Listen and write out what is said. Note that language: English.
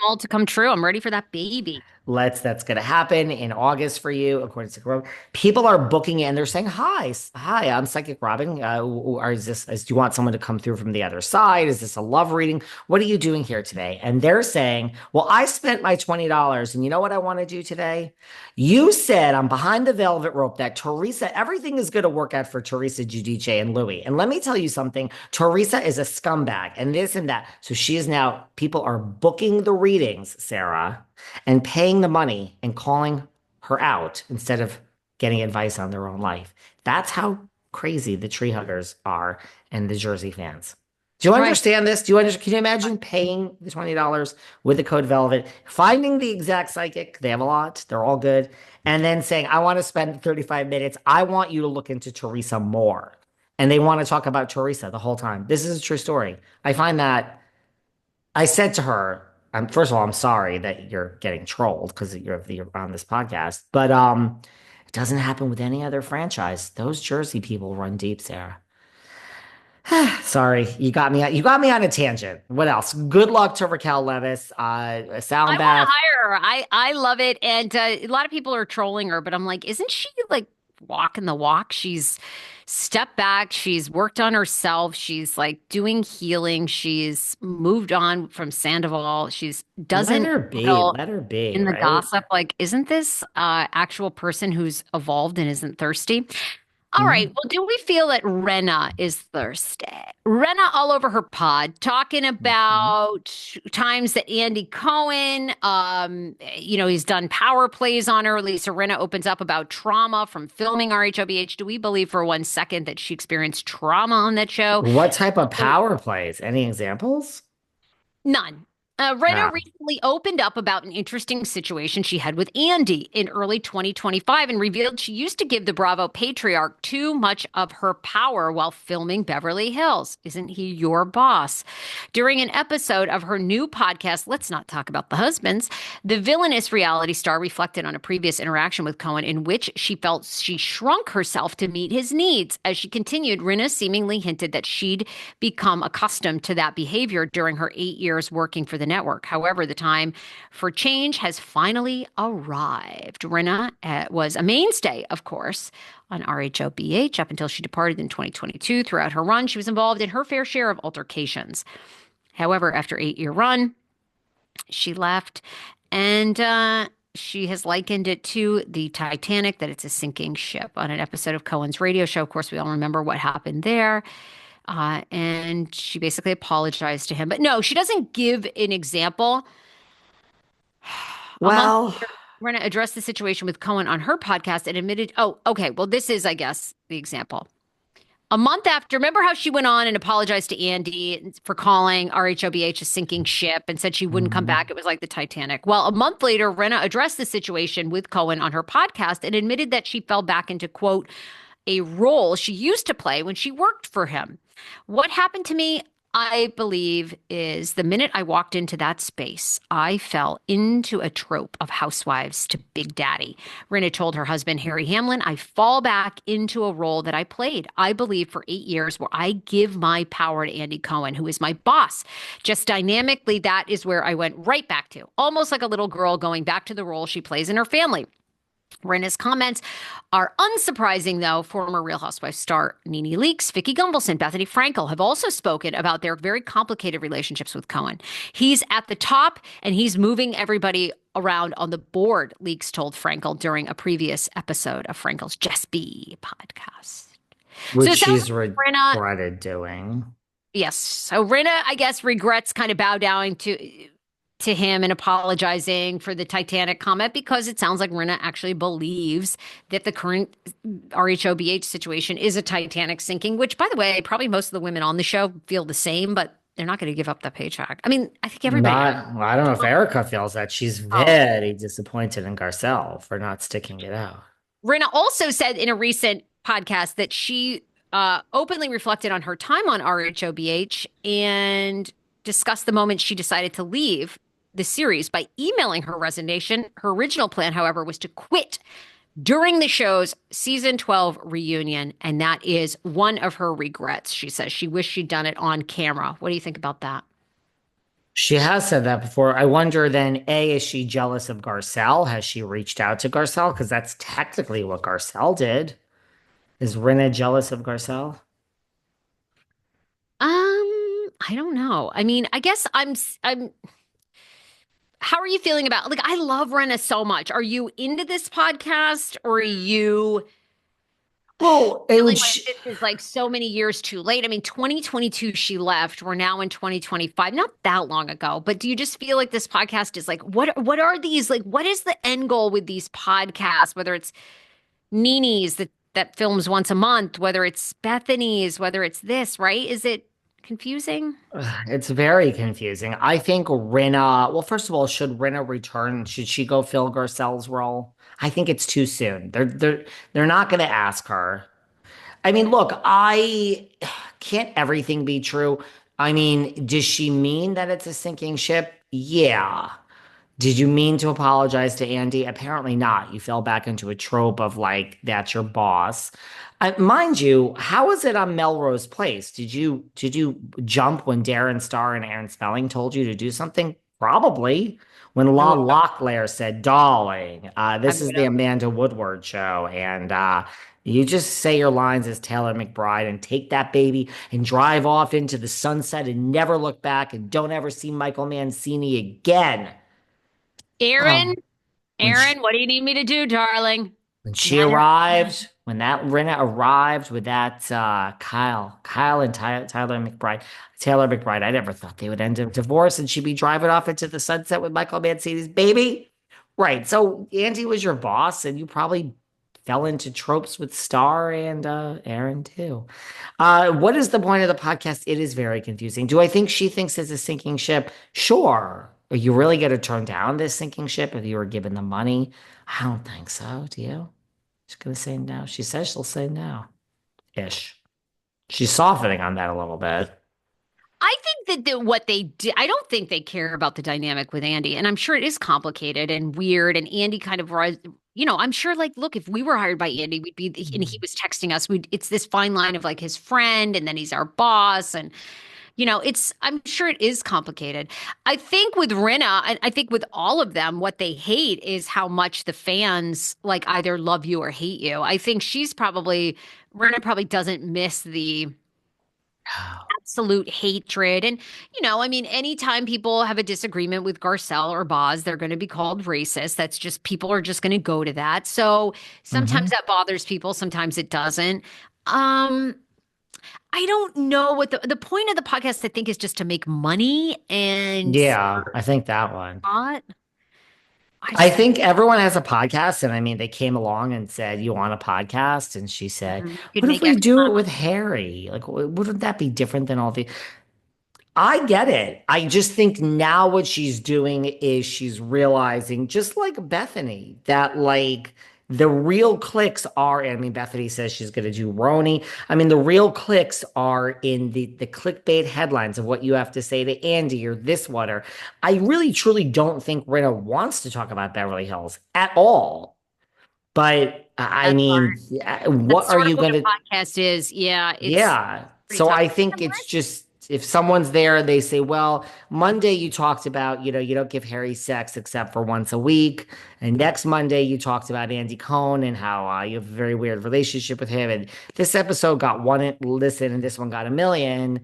all to come true. I'm ready for that baby. That's going to happen in August for you, according to Rob. People are booking it and they're saying, hi, I'm Psychic Robin. Or do you want someone to come through from the other side? Is this a love reading? What are you doing here today? And they're saying, well, I spent my $20 and you know what I want to do today? You said I'm behind the velvet rope that Teresa, everything is going to work out for Teresa Giudice and Louis. And let me tell you something, Teresa is a scumbag and this and that. So she is now, people are booking the readings, Sarah, and paying the money and calling her out instead of getting advice on their own life. That's how crazy the tree huggers are and the Jersey fans. Do you Right. understand this? Can you imagine paying the $20 with the code Velvet, finding the exact psychic? They have a lot. They're all good. And then saying, I want to spend 35 minutes. I want you to look into Teresa more. And they want to talk about Teresa the whole time. This is a true story. I find that I said to her, first of all, I'm sorry that you're getting trolled because you're on this podcast, but it doesn't happen with any other franchise. Those Jersey people run deep, Sarah. Sorry, you got me. You got me on a tangent. What else? Good luck to Raquel Leviss. A I sound want to bath. hire her. I love it. And a lot of people are trolling her, but I'm like, isn't she like walking the walk? She's stepped back. She's worked on herself. She's like doing healing. She's moved on from Sandoval. She's Let doesn't her be. meddle Let her be. in the Right. gossip. Like, isn't this actual person who's evolved and isn't thirsty? All right. Mhm. Well, do we feel that Rinna is thirsty? Rinna all over her pod talking Mhm. about times that Andy Cohen, he's done power plays on her. Lisa Rinna opens up about trauma from filming RHOBH. Do we believe for 1 second that she experienced trauma on that show? What type of power plays? Any examples? None. Rinna Ah. recently opened up about an interesting situation she had with Andy in early 2025 and revealed she used to give the Bravo patriarch too much of her power while filming Beverly Hills. Isn't he your boss? During an episode of her new podcast, Let's Not Talk About the Husbands, the villainous reality star reflected on a previous interaction with Cohen in which she felt she shrunk herself to meet his needs. As she continued, Rinna seemingly hinted that she'd become accustomed to that behavior during her 8 years working for the network. However, the time for change has finally arrived. Rinna was a mainstay, of course, on RHOBH up until she departed in 2022. Throughout her run, she was involved in her fair share of altercations. However, after 8 year run, she left and she has likened it to the Titanic, that it's a sinking ship. On an episode of Cohen's radio show, of course, we all remember what happened there. And she basically apologized to him. But no, she doesn't give an example. A month Well, later, Brenna addressed the situation with Cohen on her podcast and admitted, oh, okay, well, this is, I guess, the example. A month after, remember how she went on and apologized to Andy for calling RHOBH a sinking ship and said she wouldn't come mhm. back? It was like the Titanic. Well, a month later, Renna addressed the situation with Cohen on her podcast and admitted that she fell back into, quote, a role she used to play when she worked for him. What happened to me, I believe, is the minute I walked into that space, I fell into a trope of housewives to Big Daddy. Rinna told her husband, Harry Hamlin, I fall back into a role that I played, I believe, for 8 years, where I give my power to Andy Cohen, who is my boss. Just dynamically, that is where I went right back to, almost like a little girl going back to the role she plays in her family. Rinna's comments are unsurprising, though. Former Real Housewives star Nene Leakes, Vicky Gunvalson, Bethany Frankel have also spoken about their very complicated relationships with Cohen. He's at the top and he's moving everybody around on the board, Leakes told Frankel during a previous episode of Frankel's Just Be podcast. So Which it sounds she's like Rinna, regretted doing. yes. So Rinna, I guess, regrets kind of bow down to him and apologizing for the Titanic comment because it sounds like Rinna actually believes that the current RHOBH situation is a Titanic sinking, which, by the way, probably most of the women on the show feel the same, but they're not going to give up that paycheck. I mean, I think everybody. Not, well, I don't know if Erica feels that. She's Oh. very disappointed in Garcelle for not sticking it out. Rinna also said in a recent podcast that she openly reflected on her time on RHOBH and discussed the moment she decided to leave the series by emailing her resignation. Her original plan, however, was to quit during the show's season 12 reunion. And that is one of her regrets. She says she wished she'd done it on camera. What do you think about that? She has said that before. I wonder then, A, is she jealous of Garcelle? Has she reached out to Garcelle? Because that's technically what Garcelle did. Is Rinna jealous of Garcelle? I don't know. I mean, I guess I'm how are you feeling about like I love Renna so much. Are you into this podcast or are you Well, it feeling would. like this is like so many years too late? I mean, 2022 she left. We're now in 2025, not that long ago. But do you just feel like this podcast is like what are these like what is the end goal with these podcasts, whether it's Nini's that films once a month, whether it's Bethany's, whether it's this, right? Is it confusing? It's very confusing. I think Rinna, well, first of all, should Rinna return? Should she go fill Garcelle's role? I think it's too soon. They're not going to ask her. I mean, look, I can't everything be true. I mean, does she mean that it's a sinking ship? Yeah. Did you mean to apologize to Andy? Apparently not. You fell back into a trope of like, that's your boss. Mind you, how was it on Melrose Place? Did you jump when Darren Star and Aaron Spelling told you to do something? Probably. When I La would Locklear said, "Darling, I this is would the have. Amanda Woodward show," and you just say your lines as Taylor McBride and take that baby and drive off into the sunset and never look back and don't ever see Michael Mancini again. Aaron, Um, when Aaron, what do you need me to do, darling? when she Now you're arrived, when that Rinna arrived with that Kyle and Tyler McBride, Taylor McBride, I never thought they would end up divorced and she'd be driving off into the sunset with Michael Mancini's baby. Right. So Andy was your boss, and you probably fell into tropes with Star and Aaron too. What is the point of the podcast? It is very confusing. Do I think she thinks it's a sinking ship? Sure. Are you really going to turn down this sinking ship if you were given the money? I don't think so. Do you? She's gonna say no. She says she'll say no. Ish. She's softening on that a little bit. I think that what they did, I don't think they care about the dynamic with Andy. And I'm sure it is complicated and weird. And Andy kind of, I'm sure, like, look, if we were hired by Andy, we'd be, and he was texting us, it's this fine line of like his friend, and then he's our boss. And, I'm sure it is complicated. I think with Rinna, and I think with all of them, what they hate is how much the fans like either love you or hate you. I think Rinna probably doesn't miss the absolute hatred. And, I mean, anytime people have a disagreement with Garcelle or Boz, they're going to be called racist. That's just, people are just going to go to that. So sometimes Hmm. that bothers people, sometimes it doesn't. Um, I don't know what the point of the podcast, I think, is just to make money and Yeah, I think that one. not. I I just, think everyone has a podcast, and I mean, they came along and said, "You want a podcast?" And she said, you could "What if make we extra do it money. with Harry? Like, wouldn't that be different than all the?" I get it. I just think now what she's doing is she's realizing, just like Bethany, that like the real clicks are, I mean, Bethany says she's going to do Roni. I mean, the real clicks are in the clickbait headlines of what you have to say to Andy or this one. Or I really truly don't think Rinna wants to talk about Beverly Hills at all. But I That's mean, hard. what That's are sort of you what going a to? podcast is. Yeah, it's Yeah. pretty So tough. I think it's just if someone's there, they say, well, Monday you talked about, you don't give Harry sex except for once a week. And next Monday you talked about Andy Cohen and how you have a very weird relationship with him. And this episode got one listen and this one got a million.